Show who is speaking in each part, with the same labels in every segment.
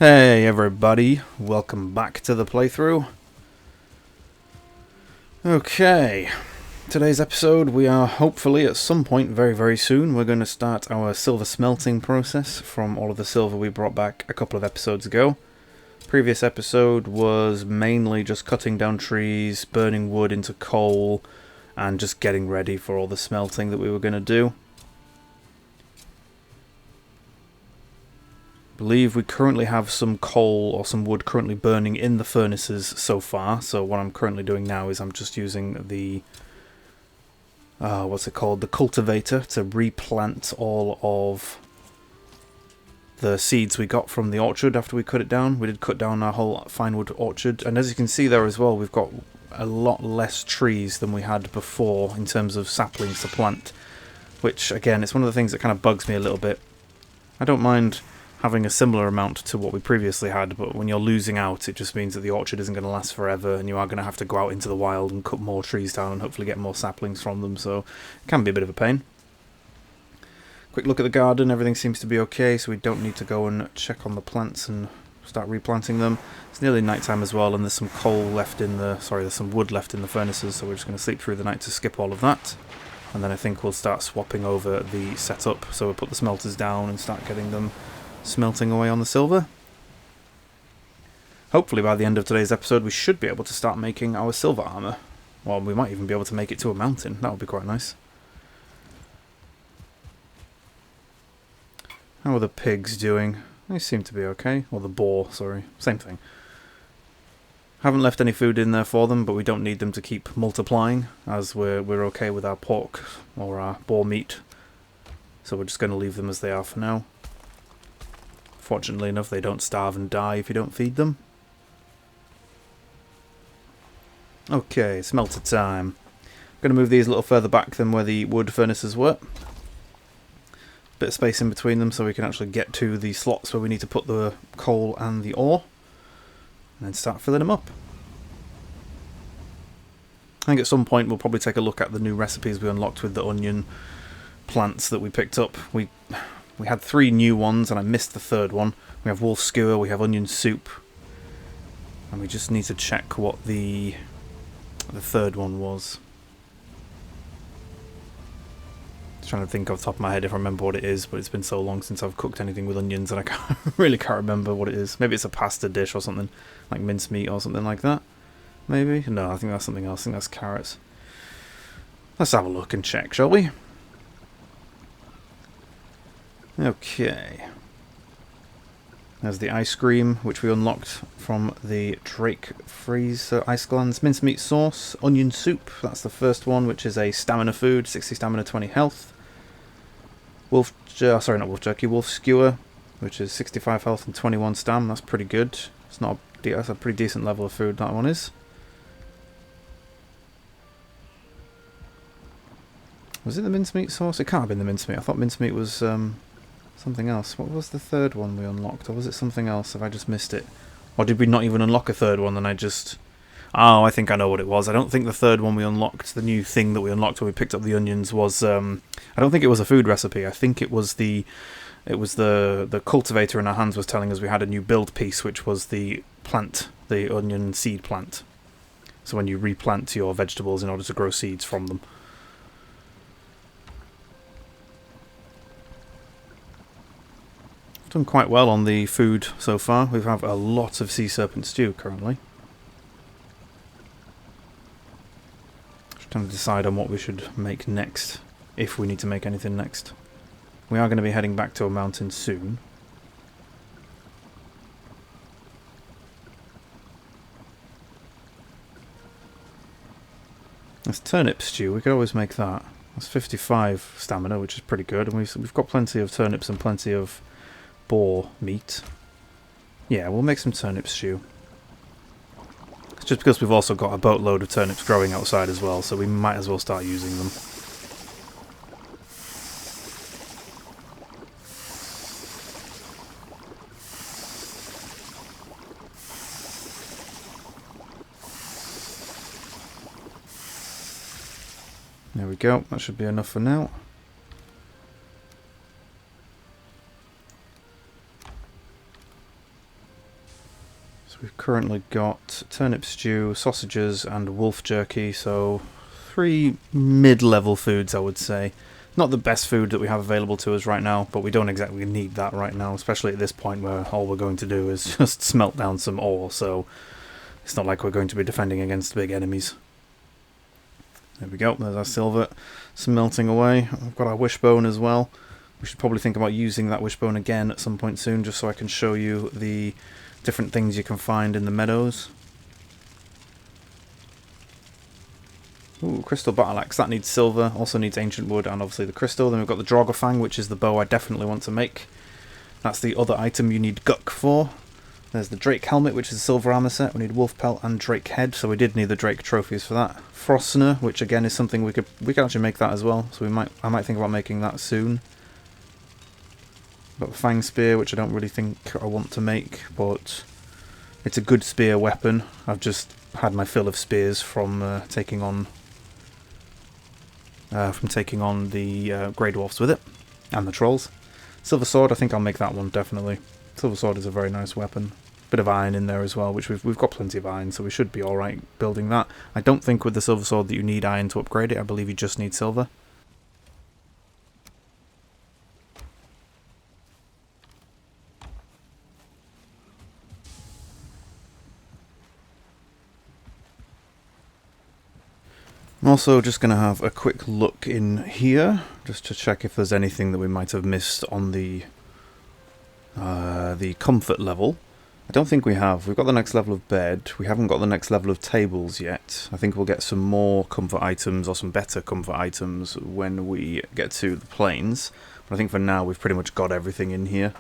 Speaker 1: Hey everybody, welcome back to the playthrough. Okay, today's episode we are hopefully at some point very soon we're going to start our silver smelting process from all of the silver we brought back a couple of episodes ago. Previous episode was mainly just cutting down trees, burning wood into coal, and just getting ready for all the smelting that we were going to do. I believe we currently have some coal or some wood currently burning in the furnaces so far, so what I'm currently doing now is I'm just using the the cultivator to replant all of the seeds we got from the orchard after we cut it down. We did cut down our whole finewood orchard, and as you can see there as well, we've got a lot less trees than we had before in terms of saplings to plant, which again, it's one of the things that kind of bugs me a little bit. I don't mind having a similar amount to what we previously had, but when you're losing out, it just means that the orchard isn't going to last forever, and you are going to have to go out into the wild and cut more trees down and hopefully get more saplings from them, so it can be a bit of a pain. Quick look at the garden, everything seems to be okay, so we don't need to go and check on the plants and start replanting them. It's nearly night time as well, and there's some coal left in the, there's some wood left in the furnaces, so we're just going to sleep through the night to skip all of that. And then I think we'll start swapping over the setup, so we'll put the smelters down and start getting them smelting away on the silver. Hopefully by the end of today's episode we should be able to start making our silver armor. Well, we might even be able to make it to a mountain. That would be quite nice. How are the pigs doing? They seem to be okay. Or the boar, sorry. Same thing. Haven't left any food in there for them, but we don't need them to keep multiplying, as we're okay with our pork or our boar meat. So we're just going to leave them as they are for now. Fortunately enough, they don't starve and die if you don't feed them. Okay, smelter time. I'm going to move these a little further back than where the wood furnaces were. Bit of space in between them so we can actually get to the slots where we need to put the coal and the ore. And then start filling them up. I think at some point we'll probably take a look at the new recipes we unlocked with the onion plants that we picked up. We had 3 new ones and I missed the 3rd one. We have wolf skewer, we have onion soup, and we just need to check what the 3rd one was. Trying to think off the top of my head if I remember what it is, but it's been so long since I've cooked anything with onions and I can't remember what it is. Maybe it's a pasta dish or something, like mincemeat or something like that. Maybe? No, I think that's something else. I think that's carrots. Let's have a look and check, shall we? Okay. There's the ice cream, which we unlocked from the Drake Freeze Ashlands mincemeat sauce. Onion soup, that's the first one, which is a stamina food, 60 stamina, 20 health. Wolf skewer, which is 65 health and 21 stam. That's pretty good. That's a pretty decent level of food, that one is. Was it the mincemeat sauce? It can't have been the mincemeat. I thought mincemeat was something else. What was the 3rd one we unlocked? Or was it something else? Have I just missed it? Or did we not even unlock a 3rd one and I just... Oh, I think I know what it was. I don't think the 3rd one we unlocked, the new thing that we unlocked when we picked up the onions was... I don't think it was a food recipe. I think it was the cultivator in our hands was telling us we had a new build piece, which was the plant, the onion seed plant. So when you replant your vegetables in order to grow seeds from them. Done quite well on the food so far. We have a lot of sea serpent stew currently. Just trying to decide on what we should make next, if we need to make anything next. We are going to be heading back to a mountain soon. That's turnip stew. We could always make that. That's 55 stamina, which is pretty good, and we've got plenty of turnips and plenty of boar meat. Yeah, we'll make some turnip stew. It's just because we've also got a boatload of turnips growing outside as well, so we might as well start using them. There we go, that should be enough for now. we've currently got turnip stew, sausages, and wolf jerky, so 3 mid-level foods, I would say. Not the best food that we have available to us right now, but we don't exactly need that right now, especially at this point where all we're going to do is just smelt down some ore, so it's not like we're going to be defending against big enemies. There we go, there's our silver smelting away. I've got our wishbone as well. We should probably think about using that wishbone again at some point soon, just so I can show you the different things you can find in the meadows. Ooh, crystal battle axe. That needs silver, also needs ancient wood, and obviously the crystal. Then we've got the Draugr, which is the bow I definitely want to make. That's the other item you need Guck for. There's the Drake helmet, which is a silver armor set. We need wolf pelt and Drake head, so we did need the Drake trophies for that. Frostner, which again is something we could actually make that as well. So I might think about making that soon. Got the Fang spear, which I don't really think I want to make, but it's a good spear weapon. I've just had my fill of spears from taking on the Grey Dwarfs with it, and the Trolls. Silver Sword, I think I'll make that one, definitely. Silver Sword is a very nice weapon. Bit of iron in there as well, which we've got plenty of iron, so we should be alright building that. I don't think with the Silver Sword that you need iron to upgrade it, I believe you just need silver. I'm also just going to have a quick look in here, just to check if there's anything that we might have missed on the comfort level. I don't think we have. We've got the next level of bed. We haven't got the next level of tables yet. I think we'll get some more comfort items, or some better comfort items, when we get to the plains. But I think for now we've pretty much got everything in here.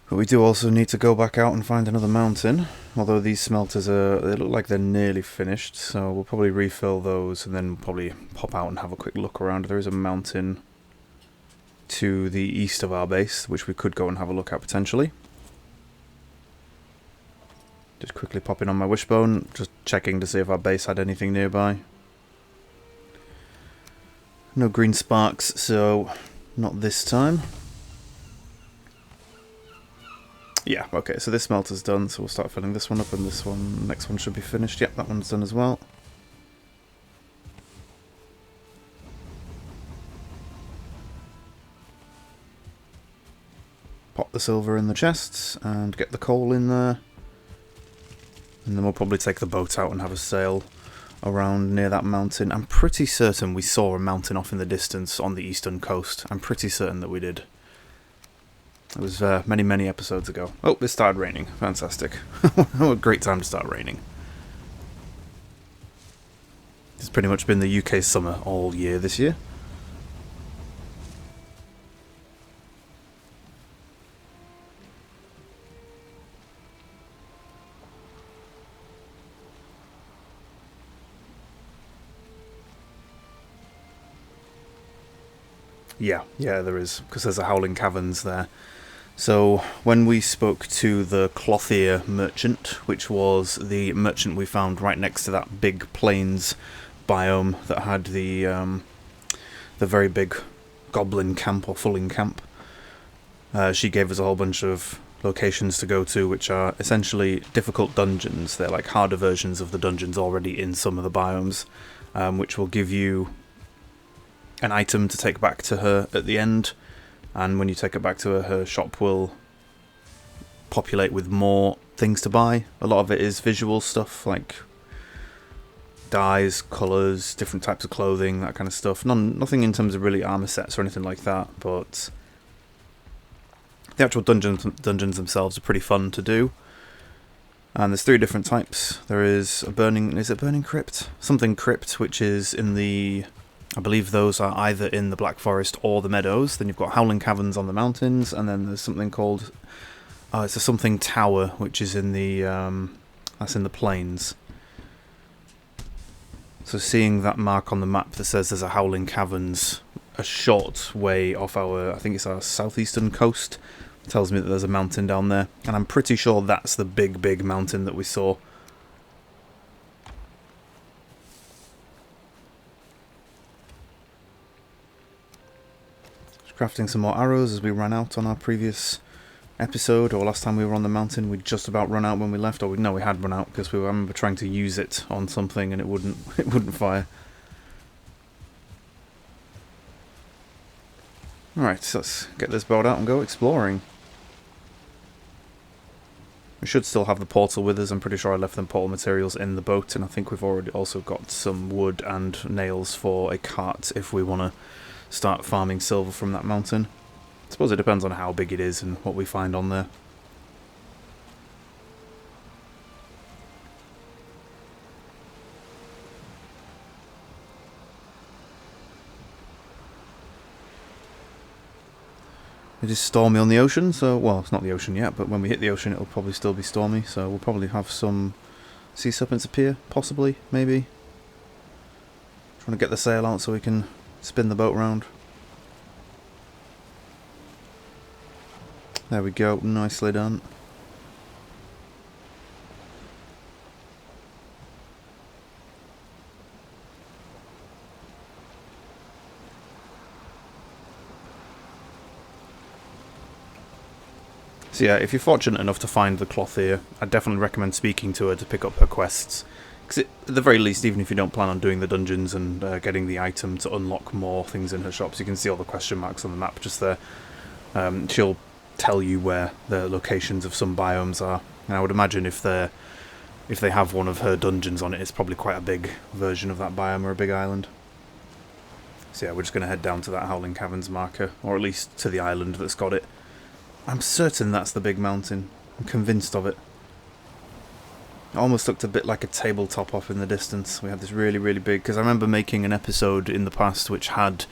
Speaker 1: But we do also need to go back out and find another mountain, although these smelters they look like they're nearly finished, so we'll probably refill those and then probably pop out and have a quick look around. There is a mountain to the east of our base, which we could go and have a look at potentially. Just quickly popping on my wishbone, just checking to see if our base had anything nearby. No green sparks, so not this time. Yeah, okay, so this smelter's done, so we'll start filling this one up, and this one, next one should be finished. Yep, that one's done as well. Pop the silver in the chests, and get the coal in there. And then we'll probably take the boat out and have a sail around near that mountain. I'm pretty certain we saw a mountain off in the distance on the eastern coast. I'm pretty certain that we did. It was many, many episodes ago. Oh, it started raining. Fantastic. What a great time to start raining. It's pretty much been the UK summer all year this year. Yeah, there is, because there's a Howling Caverns there. So, when we spoke to the Clothier merchant, which was the merchant we found right next to that big plains biome that had the very big goblin camp or fulling camp, she gave us a whole bunch of locations to go to, which are essentially difficult dungeons. They're like harder versions of the dungeons already in some of the biomes, which will give you an item to take back to her at the end. And when you take it back to her, her shop will populate with more things to buy. A lot of it is visual stuff, like dyes, colours, different types of clothing, that kind of stuff. Nothing in terms of really armour sets or anything like that, but the actual dungeons themselves are pretty fun to do. And there's 3 different types. There is a burning crypt? Something crypt, which is in the... I believe those are either in the Black Forest or the Meadows. Then you've got Howling Caverns on the mountains, and then there's something called... it's a something tower, which is in the... that's in the plains. So seeing that mark on the map that says there's a Howling Caverns a short way off I think it's our southeastern coast, tells me that there's a mountain down there. And I'm pretty sure that's the big mountain that we saw. crafting some more arrows as we ran out on our previous episode, or last time we were on the mountain. We'd just about run out when we left, or we had run out because I remember trying to use it on something and it wouldn't fire. Alright, so let's get this boat out and go exploring. We should still have the portal with us. I'm pretty sure I left them portal materials in the boat, and I think we've already also got some wood and nails for a cart if we want to start farming silver from that mountain. I suppose it depends on how big it is and what we find on there. It is stormy on the ocean, so, well, it's not the ocean yet, but when we hit the ocean it'll probably still be stormy, so we'll probably have some sea serpents appear, possibly, maybe. Trying to get the sail out so we can spin the boat round. There we go, nicely done. So yeah, if you're fortunate enough to find the Clothier, I'd definitely recommend speaking to her to pick up her quests. Because at the very least, even if you don't plan on doing the dungeons and getting the item to unlock more things in her shops, you can see all the question marks on the map just there. She'll tell you where the locations of some biomes are. And I would imagine if they have one of her dungeons on it, it's probably quite a big version of that biome or a big island. So yeah, we're just going to head down to that Howling Caverns marker, or at least to the island that's got it. I'm certain that's the big mountain. I'm convinced of it. It almost looked a bit like a tabletop off in the distance. We had this really, really big... Because I remember making an episode in the past which had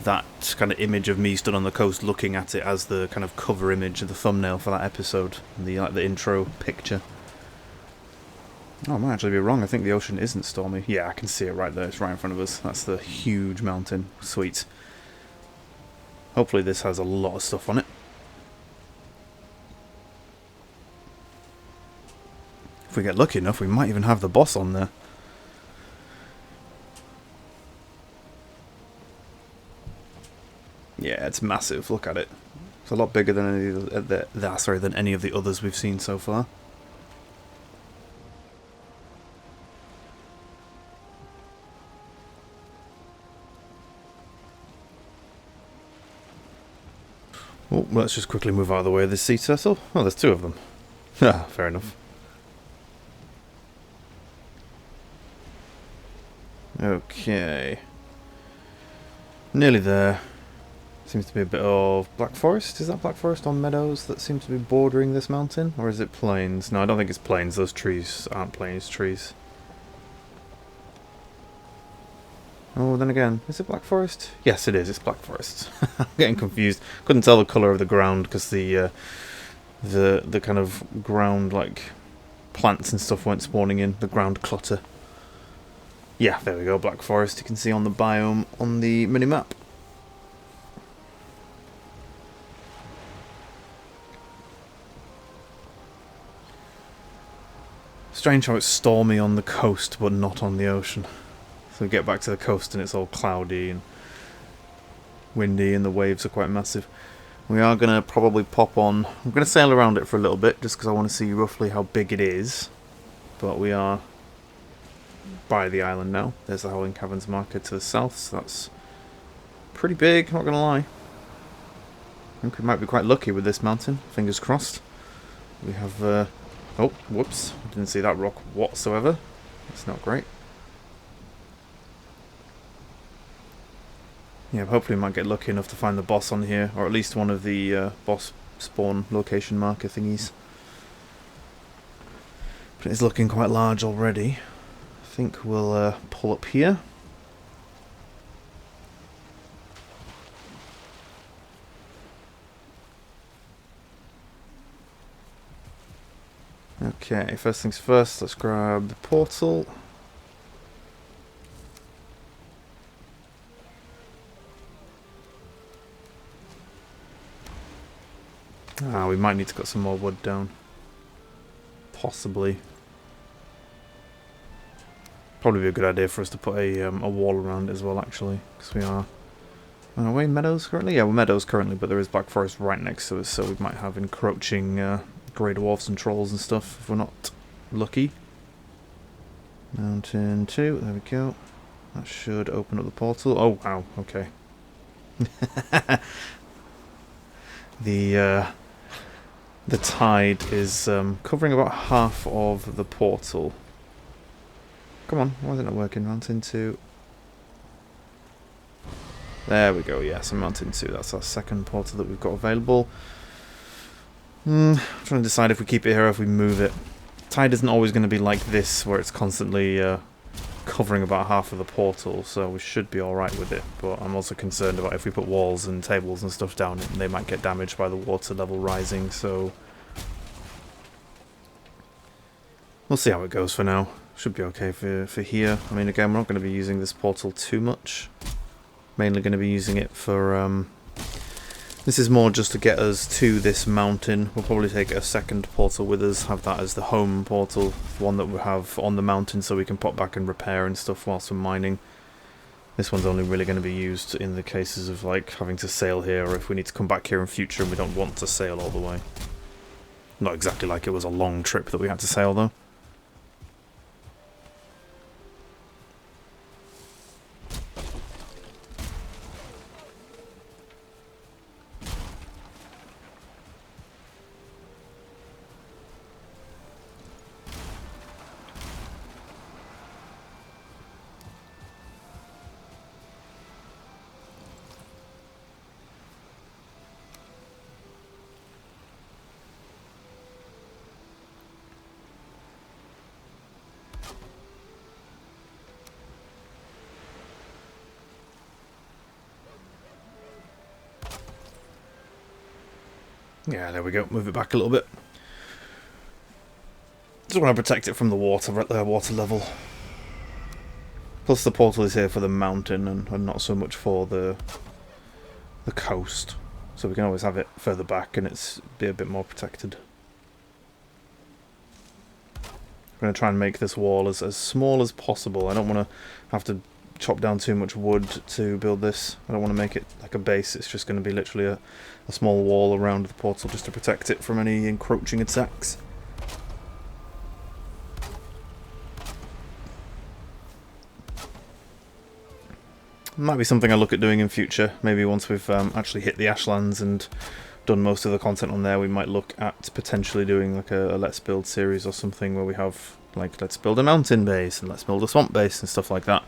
Speaker 1: that kind of image of me stood on the coast looking at it as the kind of cover image of the thumbnail for that episode. The intro picture. Oh, I might actually be wrong. I think the ocean isn't stormy. Yeah, I can see it right there. It's right in front of us. That's the huge mountain. Sweet. Hopefully this has a lot of stuff on it. If we get lucky enough, we might even have the boss on there. Yeah, it's massive. Look at it. It's a lot bigger than any of the others we've seen so far. Oh, let's just quickly move out of the way of this sea turtle. Oh, there's two of them. Ah, fair enough. Okay. Nearly there. Seems to be a bit of black forest. Is that black forest on meadows that seem to be bordering this mountain? Or is it plains? No, I don't think it's plains. Those trees aren't plains trees. Oh, then again, is it black forest? Yes, it is. It's black forest. I'm getting confused. Couldn't tell the colour of the ground because the kind of ground, like, plants and stuff weren't spawning in. The ground clutter. Yeah, there we go, black forest. You can see on the biome on the mini-map. Strange how it's stormy on the coast, but not on the ocean. So we get back to the coast and it's all cloudy and windy and the waves are quite massive. We are going to probably pop on... I'm going to sail around it for a little bit, just because I want to see roughly how big it is. But we are... by the island now. There's the Howling Caverns marker to the south, so that's pretty big, not gonna lie. I think we might be quite lucky with this mountain, fingers crossed. We have, oh, whoops, didn't see that rock whatsoever. That's not great. Yeah, hopefully we might get lucky enough to find the boss on here, or at least one of the boss spawn location marker thingies. But it's looking quite large already. I think we'll pull up here. Okay, first things first, let's grab the portal. Ah, we might need to cut some more wood down. Possibly. Probably be a good idea for us to put a wall around it as well, actually, because we are Are we meadows currently? Yeah, we're meadows currently, but there is Black Forest right next to us, so we might have encroaching grey dwarfs and trolls and stuff if we're not lucky. Mountain 2, there we go. That should open up the portal. Oh, wow, okay. The tide is covering about half of the portal. Come on, why is it not working? Mountain 2. There we go, yes, Mountain 2. That's our second portal that we've got available. I'm trying to decide if we keep it here or if we move it. Tide isn't always going to be like this, where it's constantly covering about half of the portal, so we should be alright with it. But I'm also concerned about if we put walls and tables and stuff down, they might get damaged by the water level rising, so we'll see how it goes for now. Should be okay for here. I mean, again, we're not going to be using this portal too much. Mainly going to be using it for... this is more just to get us to this mountain. We'll probably take a second portal with us, have that as the home portal, one that we have on the mountain so we can pop back and repair and stuff whilst we're mining. This one's only really going to be used in the cases of like having to sail here, or if we need to come back here in future and we don't want to sail all the way. Not exactly like it was a long trip that we had to sail though. Yeah, there we go. Move it back a little bit. Just want to protect it from the water level. Plus the portal is here for the mountain and not so much for the coast. So we can always have it further back and it's be a bit more protected. I'm going to try and make this wall as small as possible. I don't want to have to chop down too much wood to build this. I don't want to make it like a base. It's just going to be literally a small wall around the portal just to protect it from any encroaching attacks. Might be something I look at doing in future. Maybe once we've actually hit the Ashlands and done most of the content on there, we might look at potentially doing like a Let's Build series or something where we have like let's build a mountain base and let's build a swamp base and stuff like that.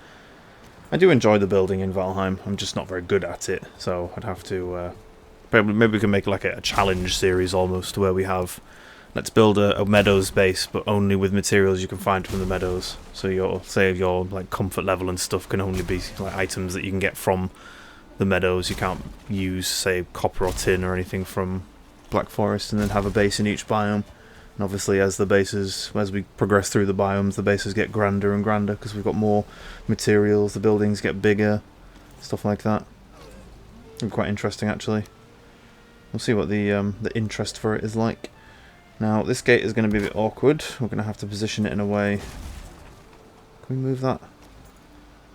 Speaker 1: I do enjoy the building in Valheim. I'm just not very good at it, so I'd have to maybe we can make like a challenge series almost where we have let's build a meadows base, but only with materials you can find from the meadows. So your like comfort level and stuff can only be like items that you can get from the meadows. You can't use say copper or tin or anything from Black Forest, and then have a base in each biome. And obviously, as we progress through the biomes, the bases get grander and grander because we've got more materials. The buildings get bigger, stuff like that. It'll be quite interesting, actually. We'll see what the interest for it is like. Now, this gate is going to be a bit awkward. We're going to have to position it in a way. Can we move that?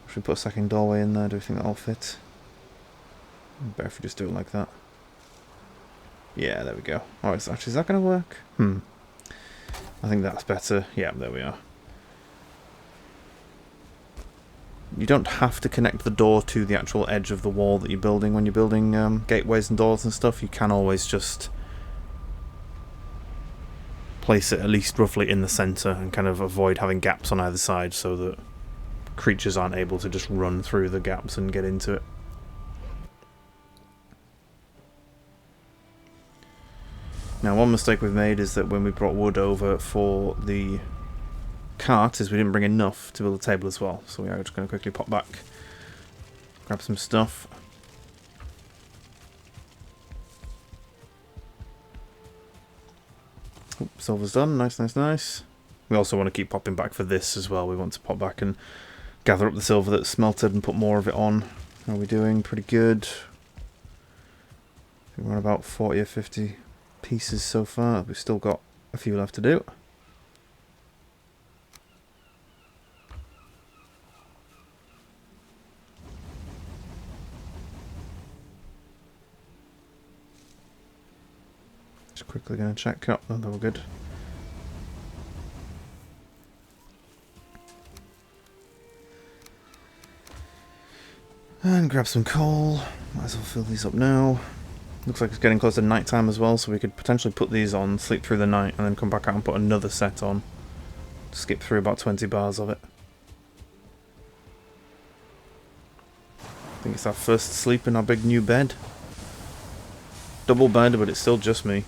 Speaker 1: Should we put a second doorway in there? Do we think that'll fit? Better if we just do it like that. Yeah, there we go. Alright, so actually, is that going to work? I think that's better. Yeah, there we are. You don't have to connect the door to the actual edge of the wall that you're building when you're building gateways and doors and stuff. You can always just place it at least roughly in the centre and kind of avoid having gaps on either side so that creatures aren't able to just run through the gaps and get into it. Now, one mistake we've made is that when we brought wood over for the cart is we didn't bring enough to build a table as well. So we are just going to quickly pop back, grab some stuff. Oop, silver's done. Nice, nice, nice. We also want to keep popping back for this as well. We want to pop back and gather up the silver that's smelted and put more of it on. How are we doing? Pretty good. I think we're on about 40 or 50 pieces so far. We've still got a few left to do. Just quickly going to check. Oh, no, we're good. And grab some coal. Might as well fill these up now. Looks like it's getting close to night time as well, so we could potentially put these on, sleep through the night, and then come back out and put another set on. Skip through about 20 bars of it. I think it's our first sleep in our big new bed. Double bed, but it's still just me.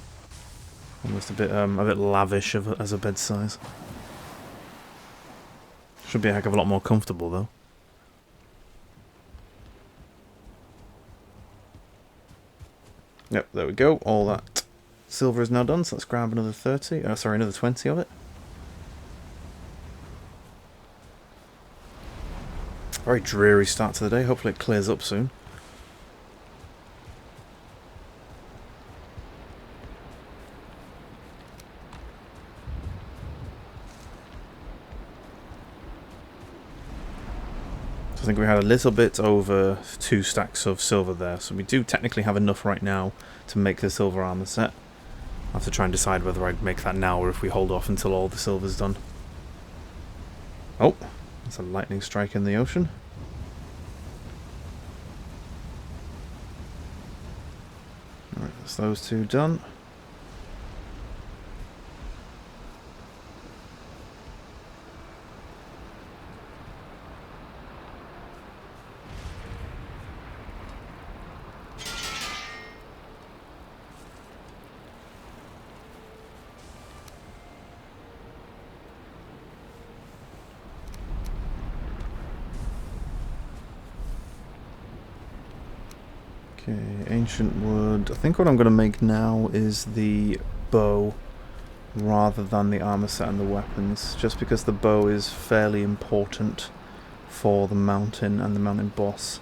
Speaker 1: Almost a bit lavish as a bed size. Should be a heck of a lot more comfortable though. Yep, there we go. All that silver is now done, so let's grab another 30. Sorry, another 20 of it. Very dreary start to the day. Hopefully it clears up soon. I think we had a little bit over 2 stacks of silver there, so we do technically have enough right now to make the silver armor set. I'll have to try and decide whether I'd make that now or if we hold off until all the silver's done. Oh, that's a lightning strike in the ocean. Alright, that's those 2 done. Okay, ancient wood. I think what I'm going to make now is the bow rather than the armor set and the weapons, just because the bow is fairly important for the mountain and the mountain boss.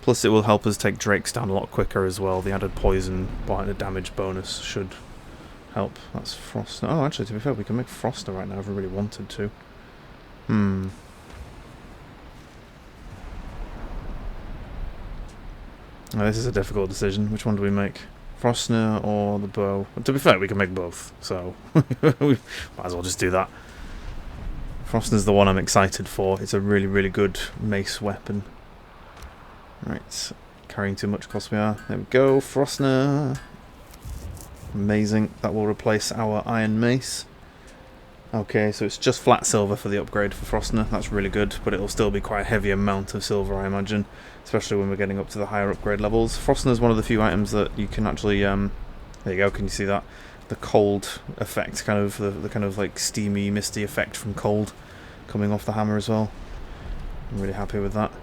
Speaker 1: Plus it will help us take drakes down a lot quicker as well. The added poison behind the damage bonus should help. That's Frostner. Oh, actually, to be fair, we can make Frostner right now if we really wanted to. Oh, this is a difficult decision. Which one do we make? Frostner or the bow? But to be fair, we can make both, so we might as well just do that. Frostner's the one I'm excited for. It's a really, really good mace weapon. Right, carrying too much, cost we are. There we go, Frostner. Amazing. That will replace our iron mace. Okay, so it's just flat silver for the upgrade for Frostner. That's really good, but it'll still be quite a heavy amount of silver, I imagine, especially when we're getting up to the higher upgrade levels. Frostner is one of the few items that you can actually, there you go, can you see that? The cold effect, kind of, the kind of like steamy, misty effect from cold coming off the hammer as well. I'm really happy with that.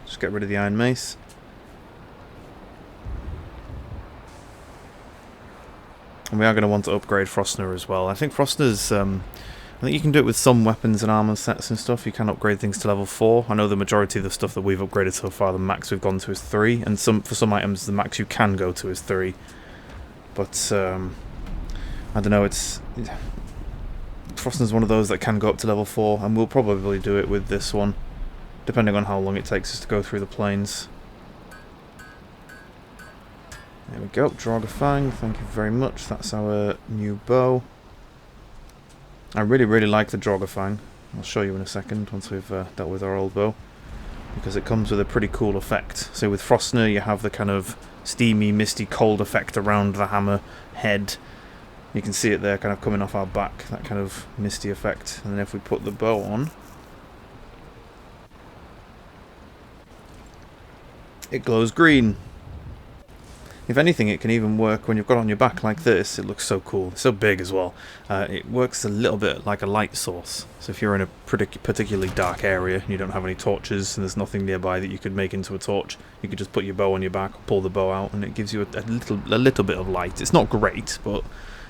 Speaker 1: Just get rid of the iron mace. And we are going to want to upgrade Frostner as well. I think Frostner's, I think you can do it with some weapons and armor sets and stuff. You can upgrade things to level 4. I know the majority of the stuff that we've upgraded so far, the max we've gone to is 3. And for some items, the max you can go to is 3. But, I don't know, Frostner's one of those that can go up to level 4. And we'll probably do it with this one, depending on how long it takes us to go through the plains. There we go, Drogafang, thank you very much. That's our new bow. I really, really like the Drogafang. I'll show you in a second once we've dealt with our old bow, because it comes with a pretty cool effect. So with Frostner you have the kind of steamy, misty, cold effect around the hammer head. You can see it there kind of coming off our back, that kind of misty effect. And then if we put the bow on, it glows green. If anything, it can even work when you've got it on your back like this. It looks so cool. It's so big as well. It works a little bit like a light source. So if you're in a particularly dark area and you don't have any torches and there's nothing nearby that you could make into a torch, you could just put your bow on your back, pull the bow out, and it gives you a little bit of light. It's not great, but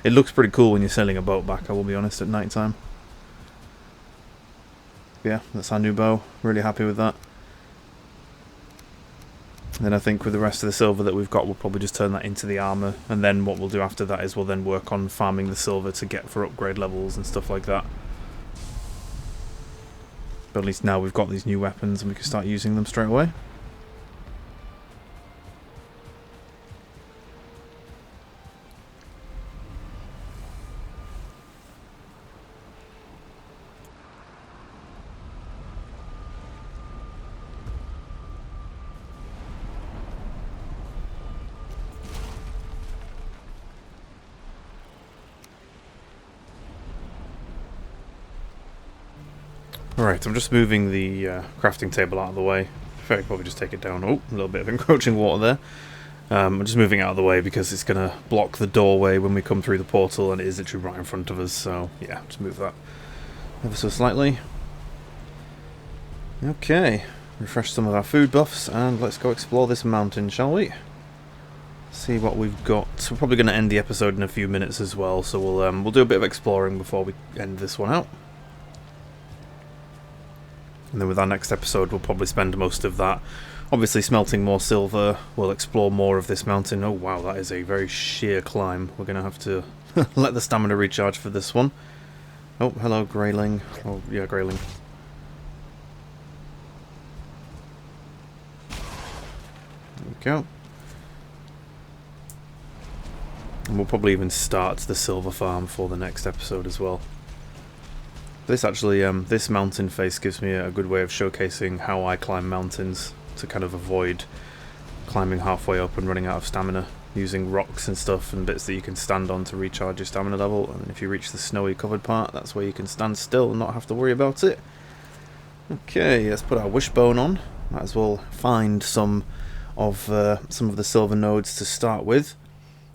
Speaker 1: it looks pretty cool when you're sailing a boat back, I will be honest, at night time. Yeah, that's our new bow. Really happy with that. And then I think with the rest of the silver that we've got, we'll probably just turn that into the armour. And then what we'll do after that is we'll then work on farming the silver to get for upgrade levels and stuff like that. But at least now we've got these new weapons and we can start using them straight away. Alright, I'm just moving the crafting table out of the way. I could probably just take it down. Oh, a little bit of encroaching water there. I'm just moving it out of the way because it's going to block the doorway when we come through the portal, and it is literally right in front of us, so yeah, just move that ever so slightly. Okay, refresh some of our food buffs, and let's go explore this mountain, shall we? See what we've got. We're probably going to end the episode in a few minutes as well, so we'll do a bit of exploring before we end this one out. And then with our next episode, we'll probably spend most of that obviously smelting more silver. We'll explore more of this mountain. Oh wow, that is a very sheer climb. We're going to have to let the stamina recharge for this one. Oh, hello, Greyling. Oh, yeah, Greyling. There we go. And we'll probably even start the silver farm for the next episode as well. This actually, this mountain face gives me a good way of showcasing how I climb mountains to kind of avoid climbing halfway up and running out of stamina, using rocks and stuff and bits that you can stand on to recharge your stamina level. And if you reach the snowy covered part, that's where you can stand still and not have to worry about it. Okay, let's put our wishbone on. Might as well find some of the silver nodes to start with.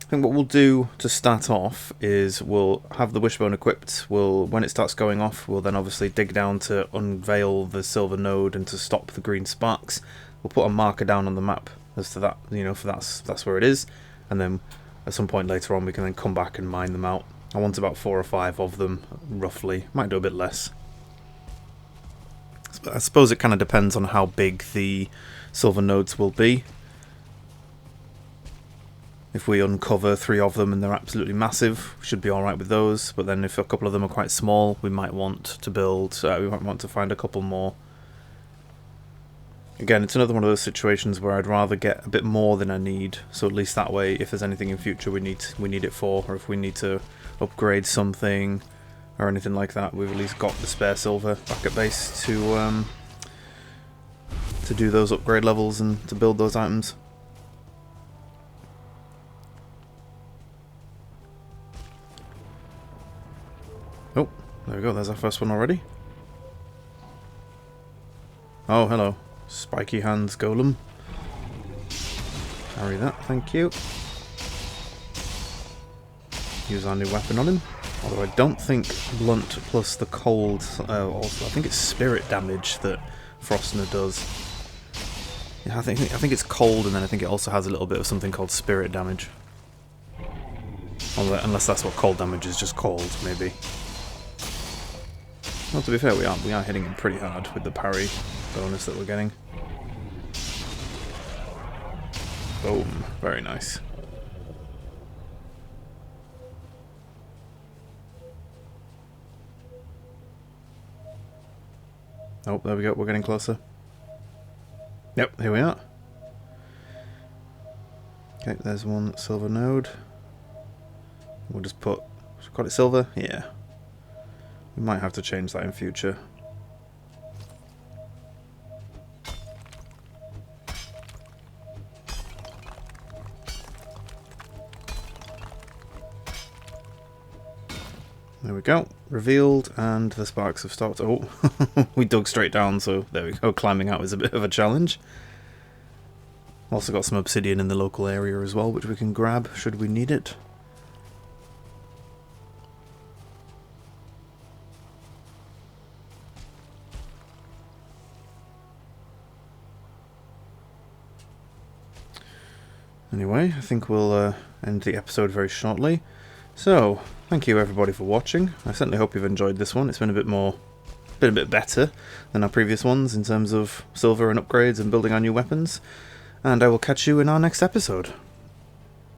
Speaker 1: I think what we'll do to start off is we'll have the wishbone equipped. When it starts going off, we'll then obviously dig down to unveil the silver node and to stop the green sparks. We'll put a marker down on the map as to that, for that's where it is, and then at some point later on we can then come back and mine them out. I want about 4 or 5 of them, roughly. Might do a bit less. I suppose it kind of depends on how big the silver nodes will be. If we uncover 3 of them and they're absolutely massive, we should be alright with those. But then if a couple of them are quite small, we might want to build, we might want to find a couple more. Again, it's another one of those situations where I'd rather get a bit more than I need, so at least that way, if there's anything in future we need it for, or if we need to upgrade something or anything like that, we've at least got the spare silver back at base to do those upgrade levels and to build those items. Oh, there we go, there's our first one already. Oh, hello. Spiky hands golem. Carry that, thank you. Use our new weapon on him. Although I don't think blunt plus the cold, also I think it's spirit damage that Frostner does. Yeah, I think it's cold, and then I think it also has a little bit of something called spirit damage. Unless that's what cold damage is, just cold, maybe. Well, to be fair, we are hitting him pretty hard with the parry bonus that we're getting. Boom. Very nice. Oh, there we go. We're getting closer. Yep, here we are. Okay, there's one silver node. We'll just put... Got it silver? Yeah. We might have to change that in future. There we go. Revealed, and the sparks have stopped. Oh, we dug straight down, so there we go. Climbing out is a bit of a challenge. Also got some obsidian in the local area as well, which we can grab should we need it. Anyway, I think we'll end the episode very shortly. So, thank you everybody for watching. I certainly hope you've enjoyed this one. It's been a bit better than our previous ones in terms of silver and upgrades and building our new weapons. And I will catch you in our next episode.